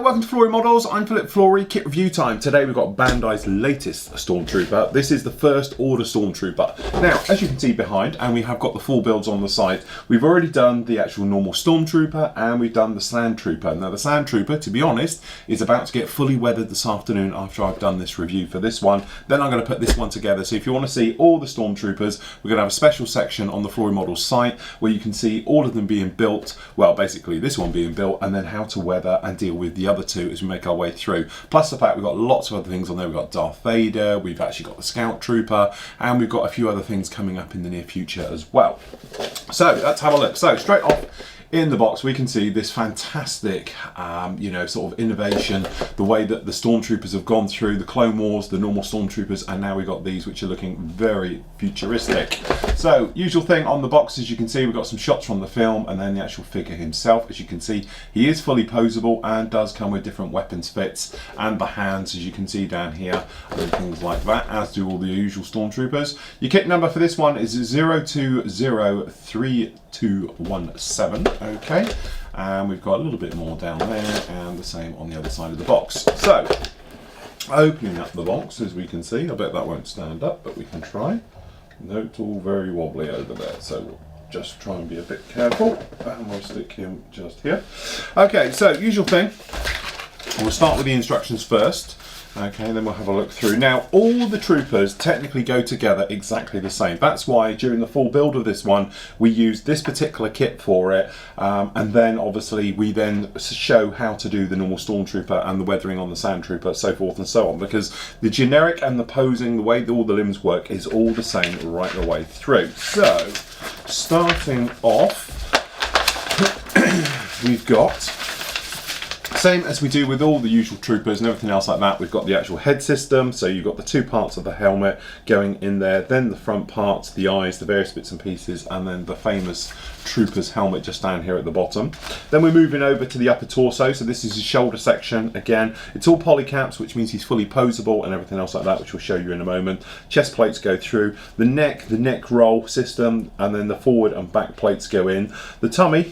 welcome to Flory Models. I'm Philip Flory. Kit review time. Today we've got Bandai's latest Stormtrooper. This is the first order Stormtrooper. Now, as you can see behind, and we have got the full builds on the site, we've already done the actual normal Stormtrooper and we've done the Sand Trooper. Now the Sand Trooper, to be honest, is about to get fully weathered this afternoon after I've done this review for this one. Then I'm going to put this one together. So if you want to see all the Stormtroopers, we're going to have a special section on the Flory Models site where you can see all of them being built, well basically this one being built, and then how to weather and deal with the other two as we make our way through. Plus the fact we've got lots of other things on there. We've got Darth Vader, we've actually got the Scout Trooper, and we've got a few other things coming up in the near future as well. So let's have a look. So straight off in the box we can see this fantastic you know, sort of innovation, the way that the Stormtroopers have gone through the Clone Wars, the normal Stormtroopers, and now we've got these which are looking very futuristic. So usual thing on the box, as you can see, we've got some shots from the film and then the actual figure himself. As you can see, he is fully posable and does come with different weapons fits, and the hands, as you can see down here, and things like that, as do all the usual Stormtroopers. Your kit number for this one is 020317. Okay, and we've got a little bit more down there and the same on the other side of the box. So opening up the box, as we can see, I bet that won't stand up, but we can try. No, it's all very wobbly over there, so we'll just try and be a bit careful, and we'll stick him just here. Okay, so usual thing, we'll start with the instructions first. Okay, then we'll have a look through. Now, all the troopers technically go together exactly the same. That's why during the full build of this one, we used this particular kit for it. And then obviously we then show how to do the normal Stormtrooper and the weathering on the Sand Trooper, so forth and so on. Because the generic and the posing, the way that all the limbs work is all the same right the way through. So, starting off, we've got, same as we do with all the usual troopers and everything else like that, we've got the actual head system. So you've got the two parts of the helmet going in there, then the front parts, the eyes, the various bits and pieces, and then the famous trooper's helmet just down here at the bottom. Then we're moving over to the upper torso. So this is his shoulder section. Again, it's all polycaps, which means he's fully posable and everything else like that, which we'll show you in a moment. Chest plates go through. The neck roll system, and then the forward and back plates go in. The tummy,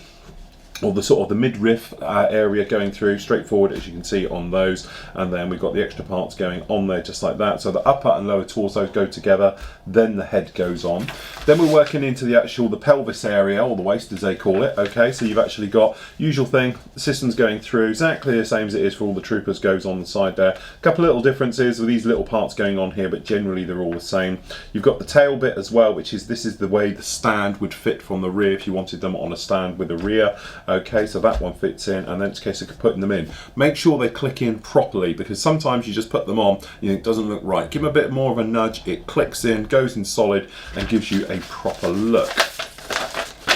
or the sort of the midriff area going through, straightforward as you can see on those, and then we've got the extra parts going on there just like that. So the upper and lower torsos go together, then the head goes on. Then we're working into the pelvis area, or the waist as they call it. Okay, so you've actually got usual thing, the systems going through exactly the same as it is for all the troopers, goes on the side there. A couple of little differences with these little parts going on here, but generally they're all the same. You've got the tail bit as well, which is, this is the way the stand would fit from the rear if you wanted them on a stand with a rear. Okay, so that one fits in, and then it's a case of putting them in. Make sure they click in properly, because sometimes you just put them on, you think it doesn't look right. Give them a bit more of a nudge, it clicks in, goes in solid, and gives you a proper look.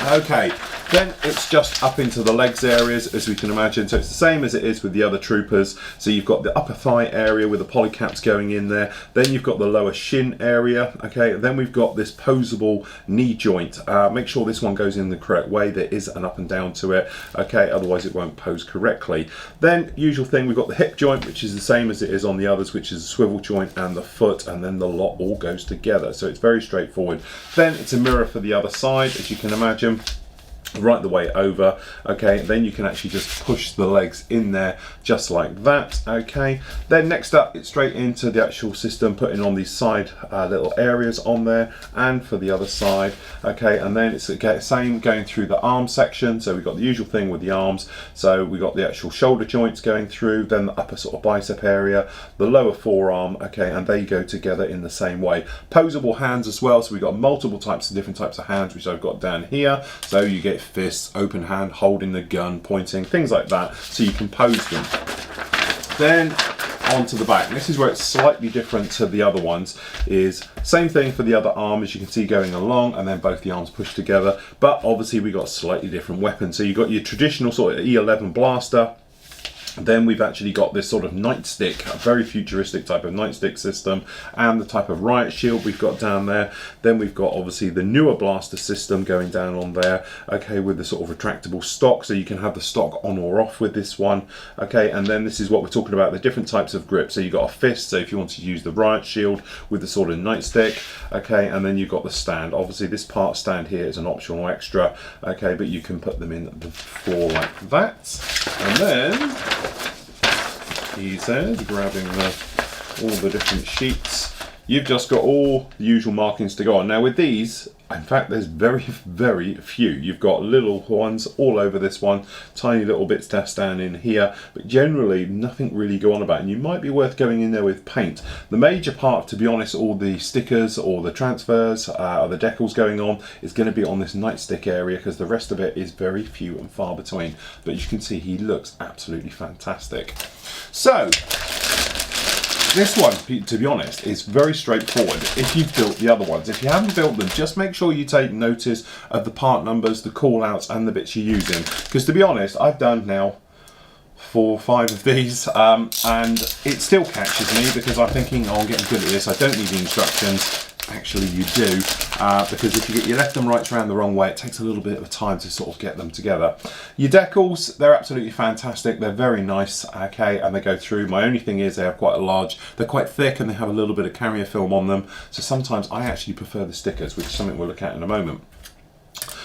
Okay, then it's just up into the legs areas, as we can imagine. So it's the same as it is with the other troopers. So you've got the upper thigh area with the polycaps going in there. Then you've got the lower shin area. Okay, then we've got this posable knee joint. Make sure this one goes in the correct way. There is an up and down to it. Okay, otherwise it won't pose correctly. Then usual thing, we've got the hip joint, which is the same as it is on the others, which is a swivel joint, and the foot, and then the lot all goes together. So it's very straightforward. Then it's a mirror for the other side, as you can imagine, right the way over. Okay, then you can actually just push the legs in there just like that. Okay, then next up, it's straight into the actual system, putting on these side little areas on there, and for the other side. Okay, and then it's the same going through the arm section. So we've got the usual thing with the arms. So we've got the actual shoulder joints going through, then the upper sort of bicep area, the lower forearm. Okay, and they go together in the same way. Posable hands as well. So we've got multiple types of different types of hands, which I've got down here. So you get fists, open hand, holding the gun, pointing, things like that, so you can pose them. Then onto the back. This is where it's slightly different to the other ones. Is same thing for the other arm, as you can see going along, and then both the arms pushed together, but obviously we got slightly different weapons. So you've got your traditional sort of E11 blaster. Then we've actually got this sort of nightstick, a very futuristic type of nightstick system, and the type of riot shield we've got down there. Then we've got obviously the newer blaster system going down on there, okay, with the sort of retractable stock, so you can have the stock on or off with this one. Okay, and then this is what we're talking about, the different types of grip. So you've got a fist, so if you want to use the riot shield with the sort of nightstick, okay, and then you've got the stand. Obviously this part stand here is an optional extra, okay, but you can put them in the floor like that. And then easy, grabbing all the different sheets. You've just got all the usual markings to go on. Now with these, in fact, there's very, very few. You've got little ones all over this one, tiny little bits test down in here, but generally nothing really go on about. And you might be worth going in there with paint. The major part, to be honest, all the stickers or the transfers or the decals going on is going to be on this nightstick area, because the rest of it is very few and far between. But you can see he looks absolutely fantastic. So this one, to be honest, is very straightforward if you've built the other ones. If you haven't built them, just make sure you take notice of the part numbers, the call outs and the bits you're using. Because to be honest, I've done now 4 or 5 of these and it still catches me, because I'm thinking, oh, I'm getting good at this, I don't need the instructions. Actually you do, because if you get your left and rights around the wrong way, it takes a little bit of time to sort of get them together. Your decals, they're absolutely fantastic, they're very nice, okay, and they go through. My only thing is they have quite a large, they're quite thick and they have a little bit of carrier film on them, so sometimes I actually prefer the stickers, which is something we'll look at in a moment.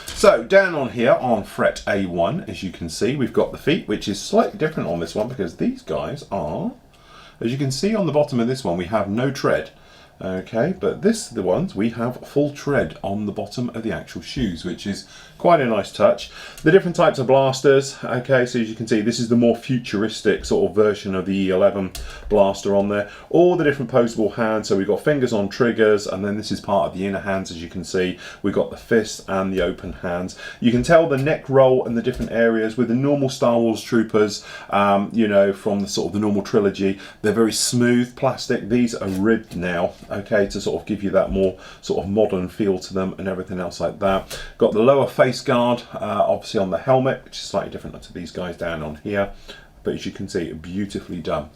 So down on here on fret A1, as you can see, we've got the feet, which is slightly different on this one, because these guys are, as you can see on the bottom of this one, we have no tread. Okay, but the ones we have full tread on the bottom of the actual shoes, which is quite a nice touch. The different types of blasters, okay, so as you can see, this is the more futuristic sort of version of the E11 blaster on there. All the different posable hands, so we've got fingers on triggers, and then this is part of the inner hands, as you can see. We've got the fist and the open hands. You can tell the neck roll and the different areas with the normal Star Wars troopers, you know, from the sort of the normal trilogy. They're very smooth plastic. These are ribbed now, okay, to sort of give you that more sort of modern feel to them and everything else like that. Got the lower face guard, obviously on the helmet, which is slightly different to these guys down on here, but as you can see, beautifully done.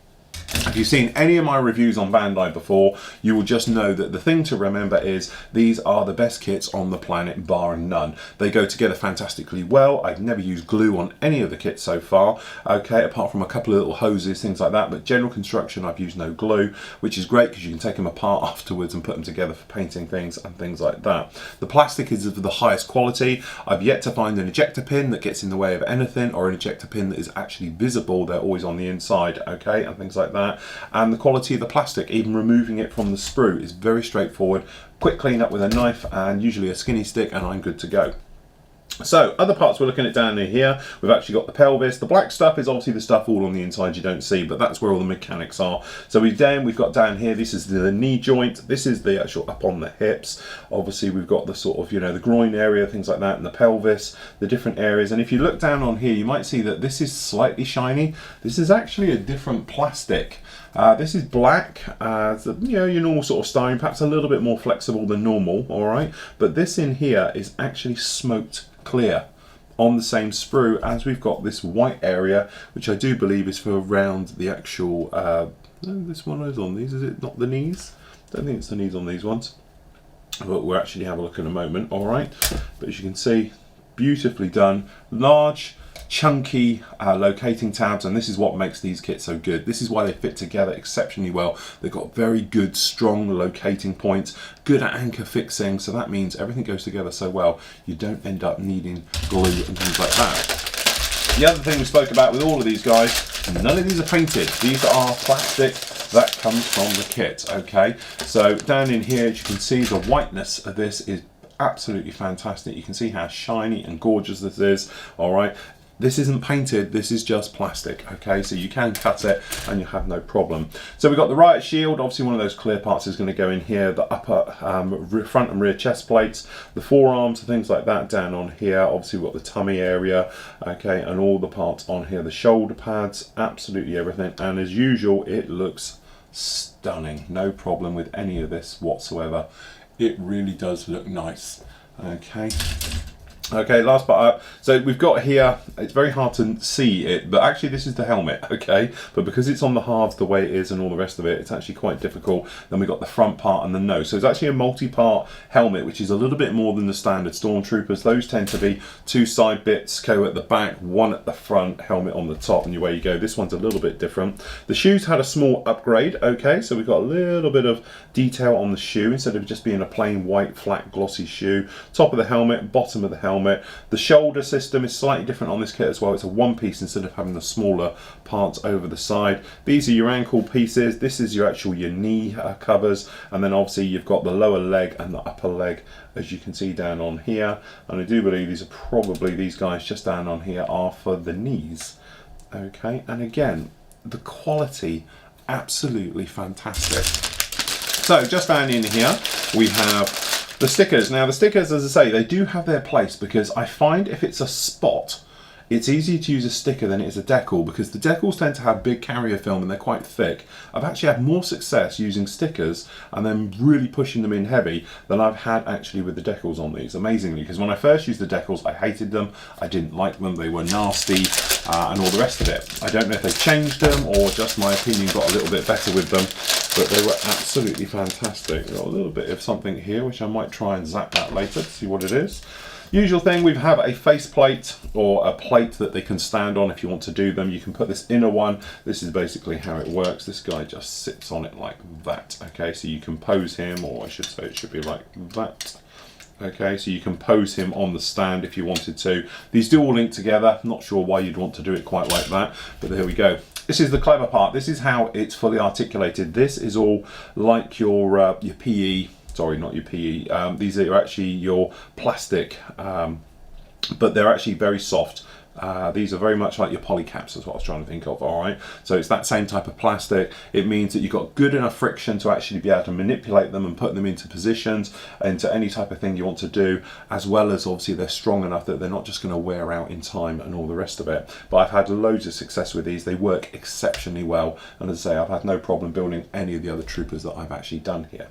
If you've seen any of my reviews on Bandai before, you will just know that the thing to remember is these are the best kits on the planet, bar none. They go together fantastically well. I've never used glue on any of the kits so far, okay, apart from a couple of little hoses, things like that, but general construction I've used no glue, which is great because you can take them apart afterwards and put them together for painting things and things like that. The plastic is of the highest quality. I've yet to find an ejector pin that gets in the way of anything, or an ejector pin that is actually visible. They're always on the inside, okay, and things like that. And the quality of the plastic, even removing it from the sprue, is very straightforward. Quick clean up with a knife and usually a skinny stick, and I'm good to go. So other parts we're looking at down here, we've actually got the pelvis. The black stuff is obviously the stuff all on the inside you don't see, but that's where all the mechanics are. So we've got down here, this is the knee joint, this is the actual up on the hips. Obviously we've got the sort of, you know, the groin area, things like that, and the pelvis, the different areas. And if you look down on here, you might see that this is slightly shiny. This is actually a different plastic. This is black, so, you know, your normal sort of styrene, perhaps a little bit more flexible than normal, all right? But this in here is actually smoked clear on the same sprue as we've got this white area, which I do believe is for around the actual, no, this one is on these, is it not the knees? I don't think it's the knees on these ones, but we'll actually have a look in a moment, all right? But as you can see, beautifully done, large, chunky locating tabs, and this is what makes these kits so good. This is why they fit together exceptionally well. They've got very good, strong locating points, good at anchor fixing, so that means everything goes together so well you don't end up needing glue and things like that. The other thing we spoke about with all of these guys, none of these are painted. These are plastic that comes from the kit, okay? So down in here, as you can see, the whiteness of this is absolutely fantastic. You can see how shiny and gorgeous this is, all right? This isn't painted, this is just plastic, okay? So you can cut it and you have no problem. So we've got the riot shield, obviously one of those clear parts is gonna go in here, the upper front and rear chest plates, the forearms, things like that down on here. Obviously we've got the tummy area, okay, and all the parts on here, the shoulder pads, absolutely everything. And as usual, it looks stunning. No problem with any of this whatsoever. It really does look nice, okay? Okay, last part up. So we've got here, it's very hard to see it, but actually this is the helmet, okay? But because it's on the halves the way it is and all the rest of it, it's actually quite difficult. Then we've got the front part and the nose. So it's actually a multi-part helmet, which is a little bit more than the standard stormtroopers. Those tend to be 2 side bits, go at the back, 1 at the front, helmet on the top, and away you go. This one's a little bit different. The shoes had a small upgrade, okay? So we've got a little bit of detail on the shoe instead of just being a plain white, flat, glossy shoe. Top of the helmet, bottom of the helmet. helmet. The shoulder system is slightly different on this kit as well. It's a one piece instead of having the smaller parts over the side. These are your ankle pieces. This is your knee covers, and then obviously you've got the lower leg and the upper leg, as you can see down on here. And I do believe these are probably, these guys just down on here are for the knees. Okay, and again, the quality, absolutely fantastic. So just down in here, we have the stickers. Now the stickers, as I say, they do have their place, because I find if it's a spot, it's easier to use a sticker than it is a decal, because the decals tend to have big carrier film and they're quite thick. I've actually had more success using stickers and then really pushing them in heavy than I've had actually with the decals on these, amazingly, because when I first used the decals, I hated them, I didn't like them, they were nasty, and all the rest of it. I don't know if they changed them or just my opinion got a little bit better with them, but they were absolutely fantastic. Got a little bit of something here, which I might try and zap that later to see what it is. Usual thing, we have a face plate or a plate that they can stand on if you want to do them. You can put this inner one. This is basically how it works. This guy just sits on it like that. Okay, so you can pose him, or I should say it should be like that. Okay, so you can pose him on the stand if you wanted to. These do all link together. Not sure why you'd want to do it quite like that, but there we go. This is the clever part. This is how it's fully articulated. This is all like your PE. Sorry, not your PE. These are actually your plastic, but they're actually very soft. These are very much like your polycaps, is what I was trying to think of, all right? So it's that same type of plastic. It means that you've got good enough friction to actually be able to manipulate them and put them into positions, into any type of thing you want to do, as well as obviously they're strong enough that they're not just going to wear out in time and all the rest of it. But I've had loads of success with these. They work exceptionally well. And as I say, I've had no problem building any of the other troopers that I've actually done here.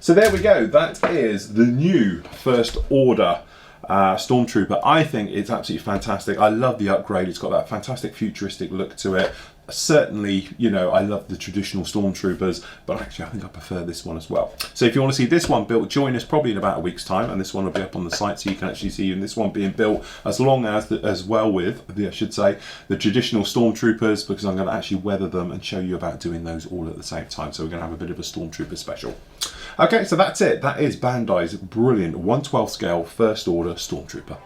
So there we go, that is the new First Order Stormtrooper. I think it's absolutely fantastic. I love the upgrade, it's got that fantastic futuristic look to it. Certainly, you know, I love the traditional Stormtroopers, but actually I think I prefer this one as well. So if you want to see this one built, join us probably in about a week's time, and this one will be up on the site, so you can actually see this one being built as long as well with, I should say, the traditional Stormtroopers, because I'm going to actually weather them and show you about doing those all at the same time. So we're going to have a bit of a Stormtrooper special. Okay, so that's it. That is Bandai's brilliant 1/12 scale First Order Stormtrooper.